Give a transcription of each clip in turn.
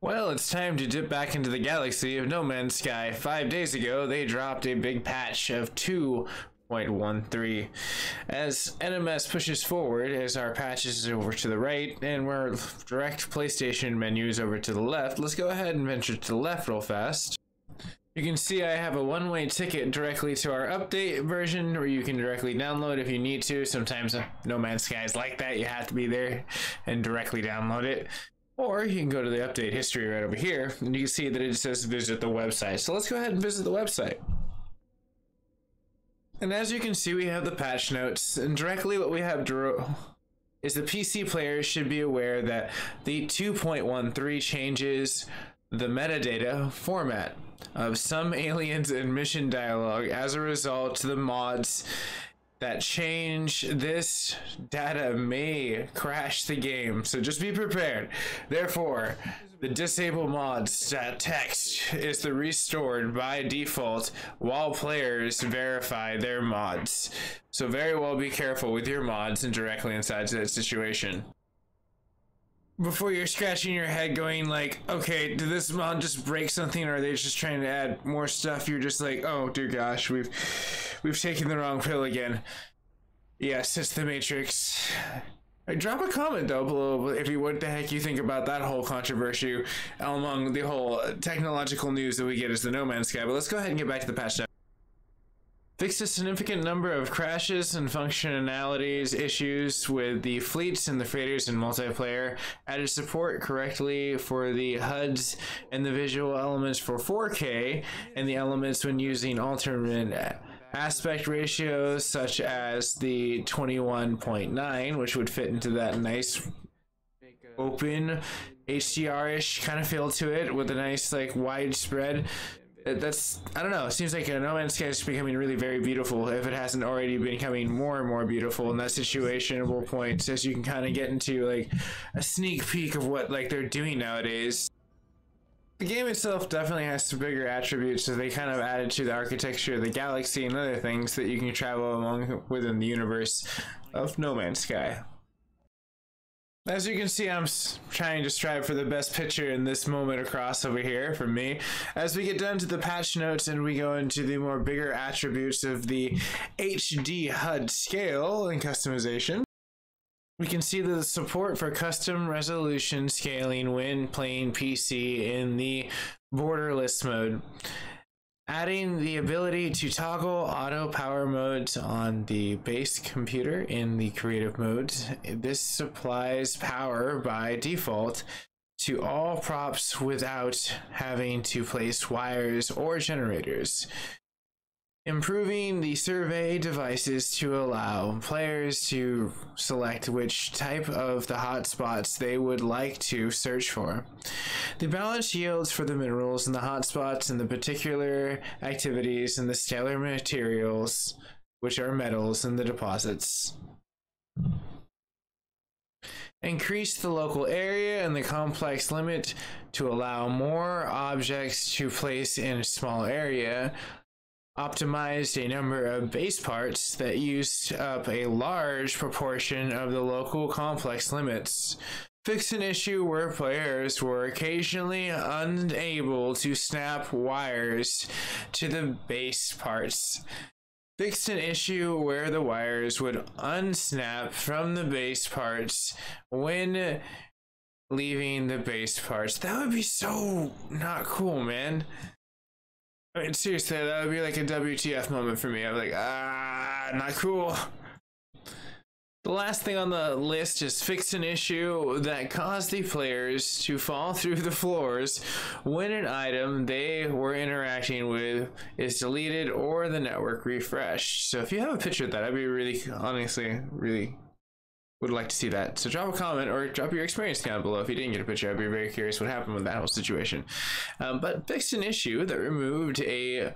Well, it's time to dip back into the galaxy of No Man's Sky. 5 days ago, they dropped a big patch of 2.13. As NMS pushes forward, as our patches is over to the right, and our direct PlayStation menu is over to the left, let's go ahead and venture to the left real fast. You can see I have a one-way ticket directly to our update version, or you can directly download if you need to. Sometimes No Man's Sky is like that. You have to be there and directly download it. Or you can go to the update history right over here, and you can see that it says visit the website. So let's go ahead and visit the website. And as you can see, we have the patch notes, and directly what we have is the PC players should be aware that the 2.13 changes the metadata format of some aliens and mission dialogue. As a result, the mods that change this data may crash the game, so just be prepared. Therefore, the disable mods text is the restored by default while players verify their mods. So very well be careful with your mods and directly inside that situation. Before you're scratching your head going like, okay, did this mod just break something, or are they just trying to add more stuff? You're just like, oh dear gosh, we've taken the wrong pill again. Yes, it's the Matrix. Drop a comment though below if you what the heck you think about that whole controversy among the whole technological news that we get as the No Man's Sky. But let's go ahead and get back to the patch now. Fixed a significant number of crashes and functionalities issues with the fleets and the freighters in multiplayer, added support correctly for the HUDs and the visual elements for 4K, and the elements when using alternate aspect ratios such as the 21.9, which would fit into that nice open HDR-ish kind of feel to it with a nice like widespread. That's, I don't know, it seems like No Man's Sky is becoming really very beautiful if it hasn't already been becoming more and more beautiful, and that situationable point as you can kind of get into like a sneak peek of what like they're doing nowadays. The game itself definitely has some bigger attributes that they kind of added to the architecture of the galaxy and other things that you can travel along within the universe of No Man's Sky. As you can see, I'm trying to strive for the best picture in this moment across over here for me. As we get down to the patch notes and we go into the more bigger attributes of the HD HUD scale and customization, we can see the support for custom resolution scaling when playing PC in the borderless mode. Adding the ability to toggle auto power modes on the base computer in the creative modes. This supplies power by default to all props without having to place wires or generators. Improving the survey devices to allow players to select which type of the hotspots they would like to search for. The balanced yields for the minerals and the hotspots and the particular activities and the stellar materials, which are metals and the deposits. Increase the local area and the complex limit to allow more objects to place in a small area. Optimized a number of base parts that used up a large proportion of the local complex limits. Fixed an issue where players were occasionally unable to snap wires to the base parts. Fixed an issue where the wires would unsnap from the base parts when leaving the base parts. That would be so not cool, man. I mean, seriously, that would be like a WTF moment for me. I'm like, not cool. The last thing on the list is fix an issue that caused the players to fall through the floors when an item they were interacting with is deleted or the network refreshed. So if you have a picture of that, I'd be really, honestly, really would like to see that. So drop a comment or drop your experience down below. If you didn't get a picture, I'd be very curious what happened with that whole situation. But fixed an issue that removed a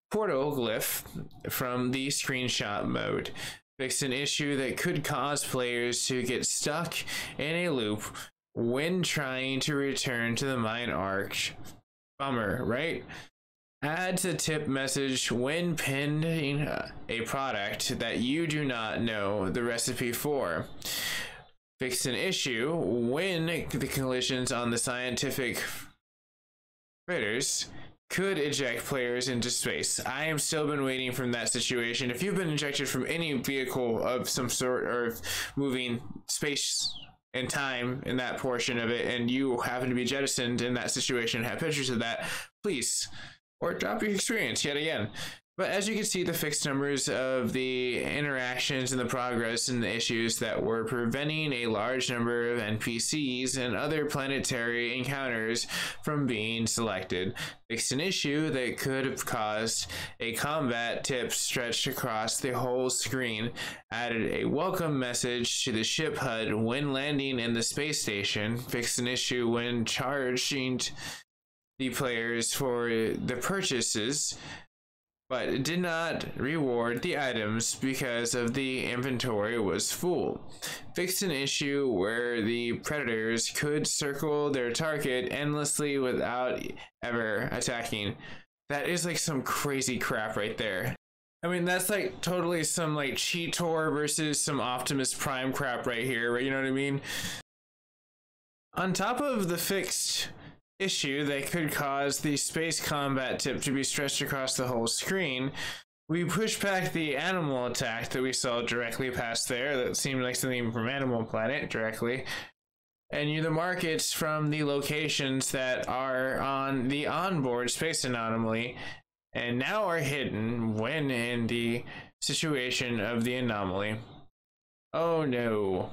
portal glyph from the screenshot mode. Fixed an issue that could cause players to get stuck in a loop when trying to return to the mine arch. Bummer, right? Add to tip message when pinning a product that you do not know the recipe for. Fix an issue when the collisions on the scientific freighters could eject players into space. I am still been waiting from that situation. If you've been ejected from any vehicle of some sort or moving space and time in that portion of it, and you happen to be jettisoned in that situation, have pictures of that, please, or drop your experience yet again. But as you can see, the fixed numbers of the interactions and the progress and the issues that were preventing a large number of NPCs and other planetary encounters from being selected. Fixed an issue that could have caused a combat tip stretched across the whole screen. Added a welcome message to the ship HUD when landing in the space station. Fixed an issue when charging the players for the purchases, but did not reward the items because of the inventory was full. Fixed an issue where the predators could circle their target endlessly without ever attacking. That is like some crazy crap right there. I mean, that's like totally some like Cheetor versus some Optimus Prime crap right here, right? You know what I mean? On top of the fixed issue that could cause the space combat tip to be stretched across the whole screen, we pushed back the animal attack that we saw directly past there that seemed like something from Animal Planet directly, and the markets from the locations that are on the onboard space anomaly and now are hidden when in the situation of the anomaly. Oh no.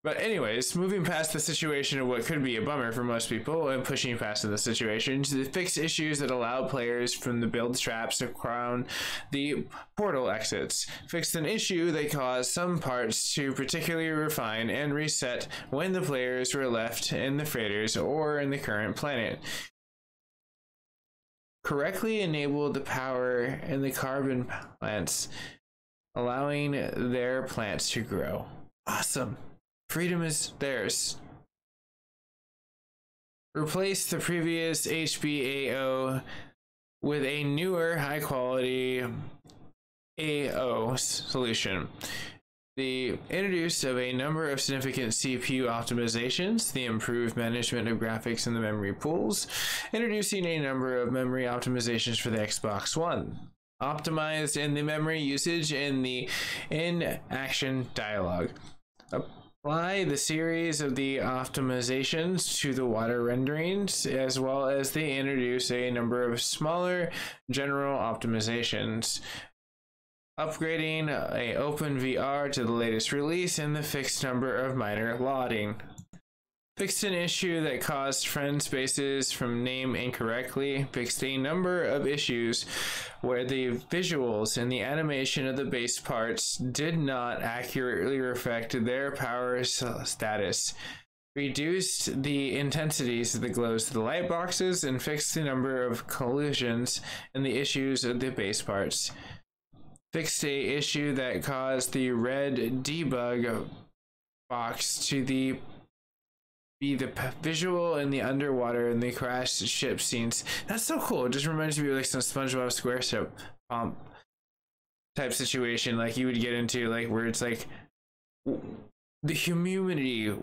But anyways, moving past the situation of what could be a bummer for most people and pushing past the situation to the fixed issues that allow players from the build traps to crown the portal exits. Fixed an issue that caused some parts to particularly refine and reset when the players were left in the freighters or in the current planet. Correctly enabled the power in the carbon plants, allowing their plants to grow. Awesome. Freedom is theirs. Replace the previous HBAO with a newer high quality AO solution. The introduce of a number of significant CPU optimizations, the improved management of graphics in the memory pools, introducing a number of memory optimizations for the Xbox One. Optimized in the memory usage in the in-action dialogue. Apply the series of the optimizations to the water renderings, as well as they introduce a number of smaller general optimizations. Upgrading a OpenVR to the latest release and the fixed number of minor loading. Fixed an issue that caused friend spaces from name incorrectly. Fixed a number of issues where the visuals and the animation of the base parts did not accurately reflect their power status. Reduced the intensities of the glows to the light boxes and fixed the number of collisions and the issues of the base parts. Fixed a issue that caused the red debug box to be the visual in the underwater and the crashed ship scenes. That's so cool. It just reminds me of like some SpongeBob SquarePants type situation like you would get into, like where it's like the humidity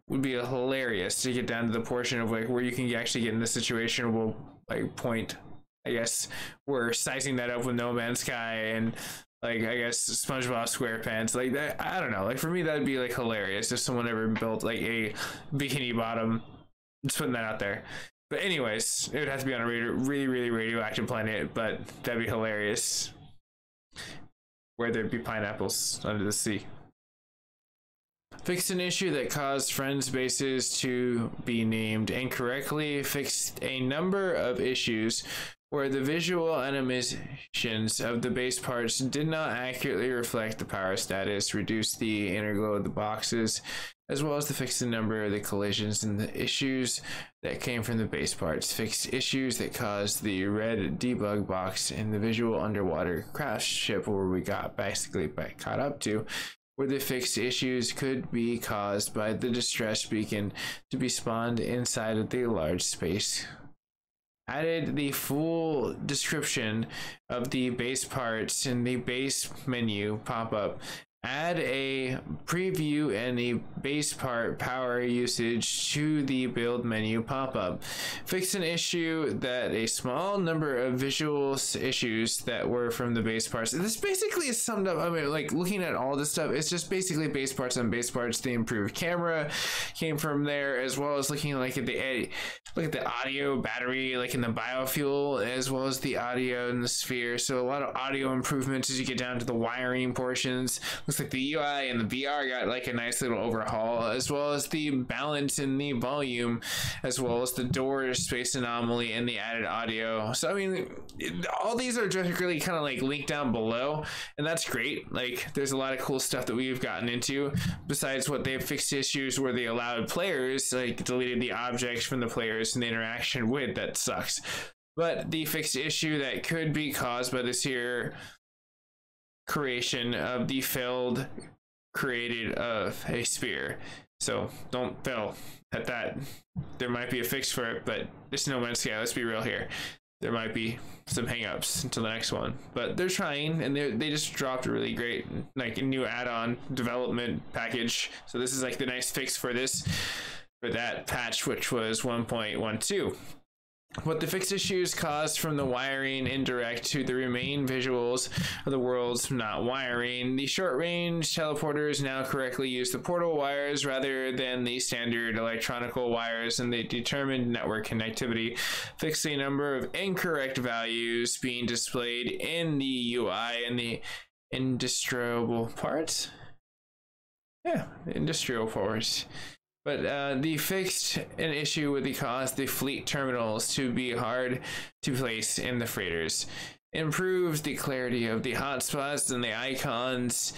would be hilarious to get down to the portion of like where you can actually get in the situationable like point, I guess, we're sizing that up with No Man's Sky and like I guess SpongeBob SquarePants, like that. I don't know, like for me that'd be like hilarious if someone ever built like a Bikini Bottom. Just putting that out there. But anyways, it would have to be on a really radioactive planet, but that'd be hilarious, where there'd be pineapples under the sea. Fixed an issue that caused friends bases to be named incorrectly. Fixed a number of issues where the visual animations of the base parts did not accurately reflect the power status. Reduced the inner glow of the boxes, as well as to fix the number of the collisions and the issues that came from the base parts. Fixed issues that caused the red debug box in the visual underwater crash ship where we got basically caught up to, where the fixed issues could be caused by the distress beacon to be spawned inside of the large space. Added the full description of the base parts in the base menu pop-up. add a preview and a base part power usage to the build menu pop-up. Fix an issue that a small number of visual issues that were from the base parts. This basically is summed up. I mean, like looking at all this stuff, it's just basically base parts on base parts. The improved camera came from there, as well as looking like at the audio battery, like in the biofuel, as well as the audio in the sphere. So a lot of audio improvements as you get down to the wiring portions. Looks like the UI and the VR got like a nice little overhaul, as well as the balance in the volume, as well as the door space anomaly and the added audio. So I mean, all these are just really kind of like linked down below, and that's great. Like there's a lot of cool stuff that we've gotten into, besides what they've fixed issues where they allowed players, like deleted the objects from the players and the interaction with. That sucks. But the fixed issue that could be caused by this here creation of the failed created of a sphere. So don't fail at that. There might be a fix for it, but it's No Man's Sky. Let's be real here. There might be some hangups until the next one, but they're trying, and they just dropped a really great, like, a new add-on development package. So this is like the nice fix for that patch, which was 1.12. What the fixed issues caused from the wiring indirect to the remain visuals of the world's not wiring. The short-range teleporters now correctly use the portal wires rather than the standard electronical wires, and they determined network connectivity. Fixed a number of incorrect values being displayed in the UI and the industrial parts. Yeah, industrial parts. But they fixed an issue with the caused the fleet terminals to be hard to place in the freighters. Improved the clarity of the hotspots and the icons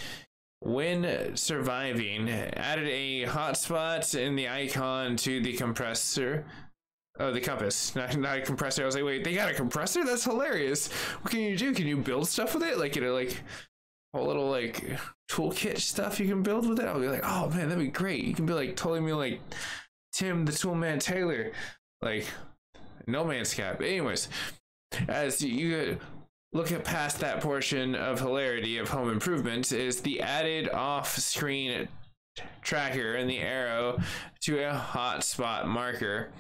when surviving. Added a hotspot in the icon to the compressor. Oh, the compass, not a compressor. I was like, wait, they got a compressor? That's hilarious. What can you do? Can you build stuff with it? Like, you know, like a little like toolkit stuff you can build with it. I'll be like, oh man, that'd be great. You can be like totally me like Tim the Toolman Taylor, like No Man's Sky. But anyways, as you look at past that portion of hilarity of home improvement, is the added off-screen tracker and the arrow to a hotspot marker.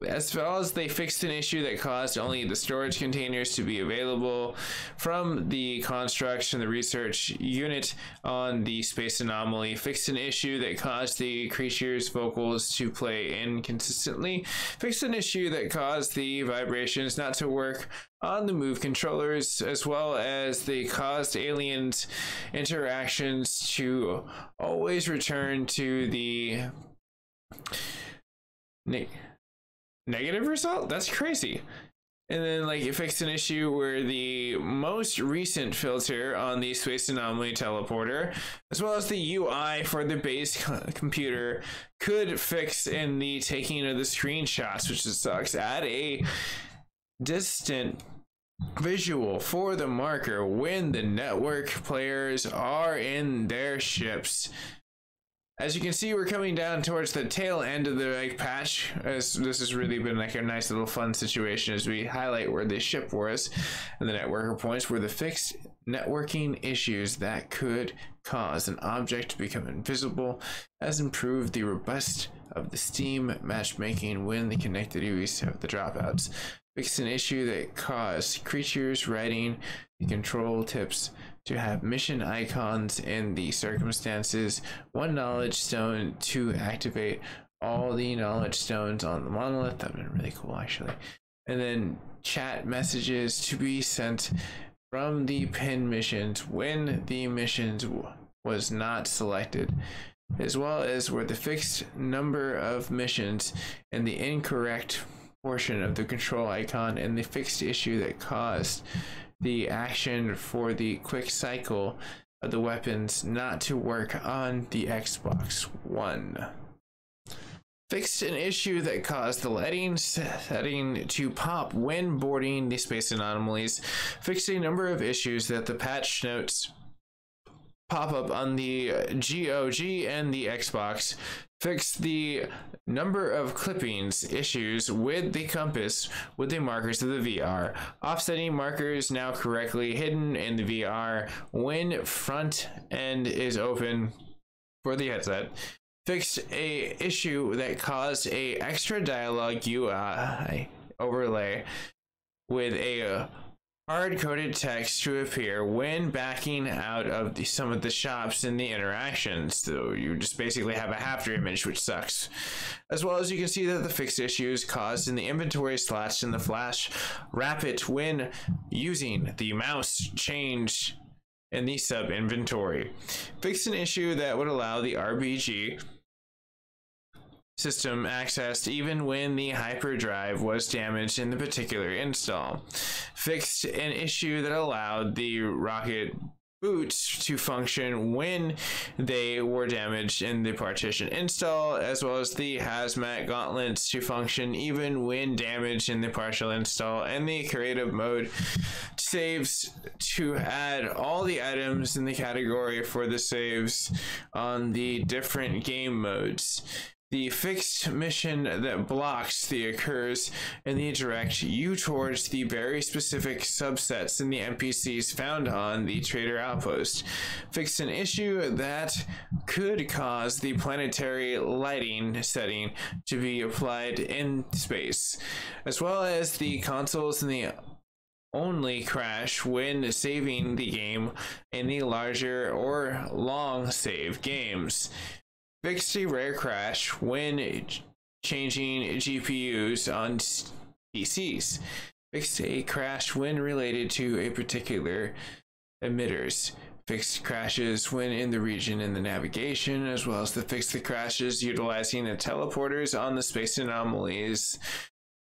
As well as they fixed an issue that caused only the storage containers to be available from the constructs and the research unit on the space anomaly. Fixed an issue that caused the creature's vocals to play inconsistently. Fixed an issue that caused the vibrations not to work on the move controllers, as well as they caused aliens interactions to always return to the negative result. That's crazy. And then like it fixed an issue where the most recent filter on the space anomaly teleporter, as well as the UI for the base computer, could fix in the taking of the screenshots, which just sucks. Add a distant visual for the marker when the network players are in their ships. As you can see, we're coming down towards the tail end of the like patch, as this has really been like a nice little fun situation as we highlight where the ship was and the networker points were the fixed networking issues that could cause an object to become invisible, has improved the robust of the Steam matchmaking when the connected UEs have the dropouts. Fixed an issue that caused creatures writing the control tips to have mission icons in the circumstances. One knowledge stone to activate all the knowledge stones on the monolith. That would have been really cool actually. And then chat messages to be sent from the pin missions when the missions was not selected, as well as where the fixed number of missions and the incorrect portion of the control icon, and the fixed issue that caused the action for the quick cycle of the weapons not to work on the Xbox One. Fixed an issue that caused the lighting setting to pop when boarding the space anomalies. Fixed a number of issues that the patch notes pop up on the GOG and the Xbox Fixed the number of clippings issues with the compass with the markers of the VR. Offsetting markers now correctly hidden in the VR when front end is open for the headset. Fixed a issue that caused a extra dialogue UI overlay with a hard-coded text to appear when backing out of some of the shops in the interactions. So you just basically have a after image, which sucks. As well as you can see that the fixed issues caused in the inventory slots in the flash rapid when using the mouse change in the sub inventory. Fixed an issue that would allow the RBG system accessed even when the hyperdrive was damaged in the particular install. Fixed an issue that allowed the rocket boots to function when they were damaged in the partition install, as well as the hazmat gauntlets to function even when damaged in the partial install, and the creative mode saves to add all the items in the category for the saves on the different game modes. The fixed mission that blocks the occurs in the direct you towards the very specific subsets in the NPCs found on the trader outpost. Fixed an issue that could cause the planetary lighting setting to be applied in space, as well as the consoles in the only crash when saving the game in the larger or long save games. Fixed a rare crash when changing GPUs on PCs. Fixed a crash when related to a particular emitters. Fixed crashes when in the region in the navigation, as well as the fix the crashes utilizing the teleporters on the space anomalies.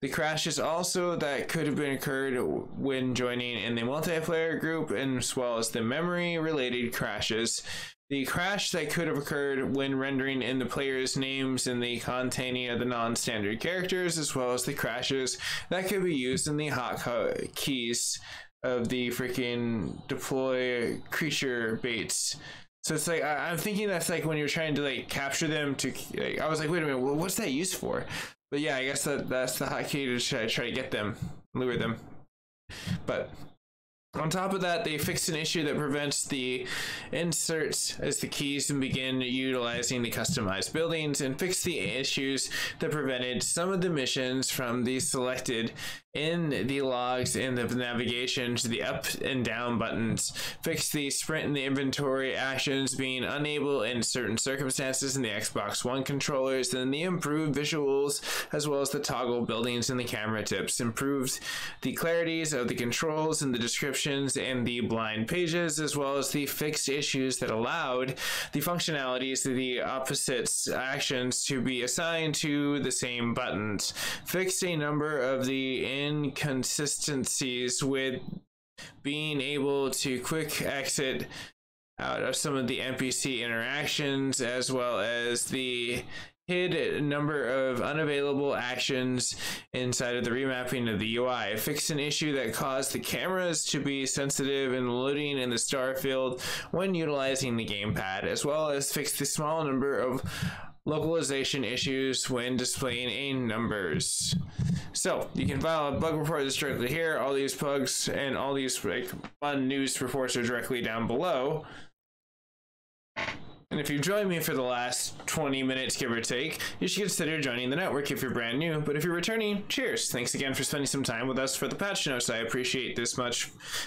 The crashes also that could have been occurred when joining in the multiplayer group, as well as the memory related crashes. The crash that could have occurred when rendering in the players' names in the containing of the non-standard characters, as well as the crashes that could be used in the hotkeys of the freaking deploy creature baits. So it's like, I'm thinking that's like when you're trying to like capture them to, like, I was like, wait a minute, what's that used for? But yeah, I guess that's the hotkey to try to get them, lure them. But on top of that, they fixed an issue that prevents the inserts as the keys and begin utilizing the customized buildings, and fixed the issues that prevented some of the missions from the selected in the logs in the navigation to the up and down buttons. Fixed the sprint and the inventory actions being unable in certain circumstances in the Xbox One controllers, and the improved visuals as well as the toggle buildings and the camera tips. Improved the clarities of the controls and the descriptions and the blind pages, as well as the fixed issues that allowed the functionalities of the opposites actions to be assigned to the same buttons. Fixed a number of the inconsistencies with being able to quick exit out of some of the NPC interactions, as well as the hid number of unavailable actions inside of the remapping of the UI. Fixed an issue that caused the cameras to be sensitive and loading in the star field when utilizing the gamepad, as well as fixed the small number of localization issues when displaying a numbers. So you can file a bug report that's directly here. All these bugs and all these like fun news reports are directly down below. And if you've joined me for the last 20 minutes, give or take, you should consider joining the network if you're brand new. But if you're returning, cheers. Thanks again for spending some time with us for the patch notes. I appreciate this much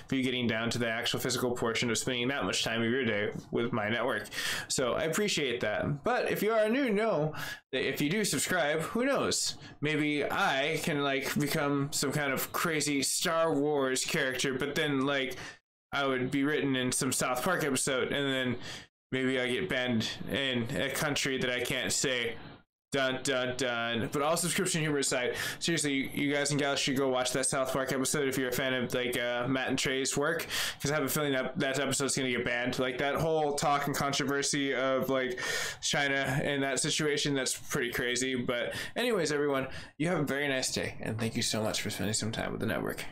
for you getting down to the actual physical portion of spending that much time of your day with my network. So I appreciate that. But if you are new, know that if you do subscribe, who knows? Maybe I can like become some kind of crazy Star Wars character, but then like I would be written in some South Park episode, and then maybe I get banned in a country that I can't say. Dun dun dun. But all subscription humor aside, seriously, you guys and gals should go watch that South Park episode if you're a fan of like Matt and Trey's work, because I have a feeling that that episode's gonna get banned. Like that whole talk and controversy of like China and that situation, that's pretty crazy. But anyways, everyone, you have a very nice day, and thank you so much for spending some time with the network.